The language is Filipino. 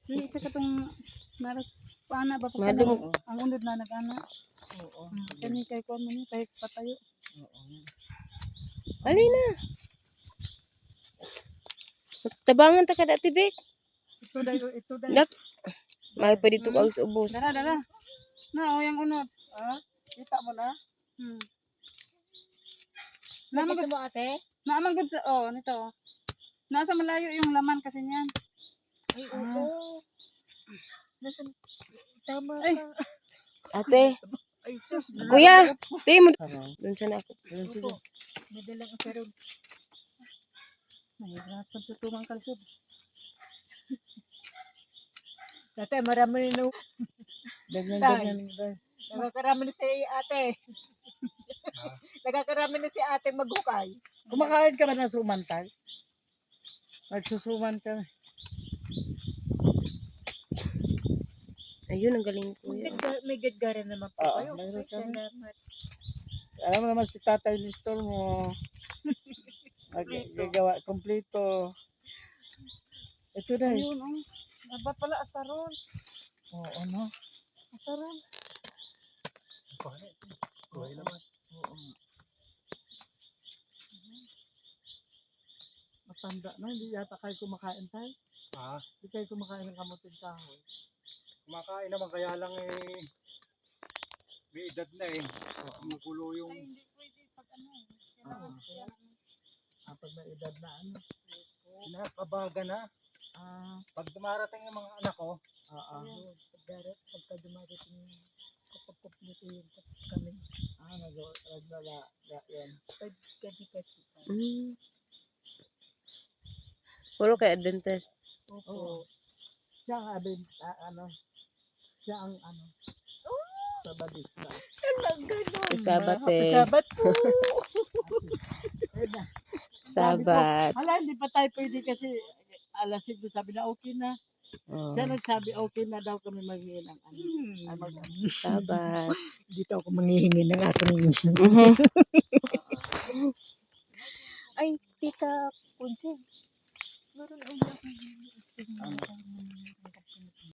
Hindi siya katong naras paana ba pag Madung. ang unod na nagana. Oo. Kani kay kon man kay patayo. Oo. Ali na. Tabangan ta kada tibik. Ito dayo, ito dayo. Dak. May pa dito kag sa ubos. Dara dara. Na o yang unod. Ah, kita mo na. Naman Nakita mo ate? naman gud sa nito. Nasa malayo yung laman kasi niyan. Ay, oo. Nasa, tama Ay. ka. Ate, Ay sus. kuya, tayo mo. Doon siya na ako. Opo. Madalang ang sarog. Nahirapan sa tumang kalsod. Ate, marami na. Ganyan. Nakakarami na si ate. Nakakarami na si ate maghukay. Kumakain ka ba ng sumantag? Nagsusuman ka. Ayun, ang galing kuya. May gadgara naman po Oo, kayo. mayroon Ay, kami. salamat. Alam mo naman si Tatay Nestor mo. Gagawa kompleto. Ito na. Ayun, Aba pala asaron. Oo, no? Asaron. Kuhay naman. Oo. Matanda na, hindi yata kayo kumakain tayo. Hindi kayo kumakain ng kamuting kahoy. Kumakain naman kaya lang may edad na Kumukulo yung Hindi pwede pag pag may edad na kinakabaga na. Pag dumarating yung mga anak ko, Pagka dumarating kapag kumpleto yung kami. naglaga yan. Pagkadi kasi. Puro kay Adventist. Oo. Siya ang siya ang sabadista. Sabat eh. Sabat po. Sabat. Hala, hindi pa tayo pwede kasi alas 5 sabi na okay na. Oh, Siya nagsabi okay na daw kami maghihin ng sabat. Dito ako manghihingi ng aking Ay, tita Punse. Meron ang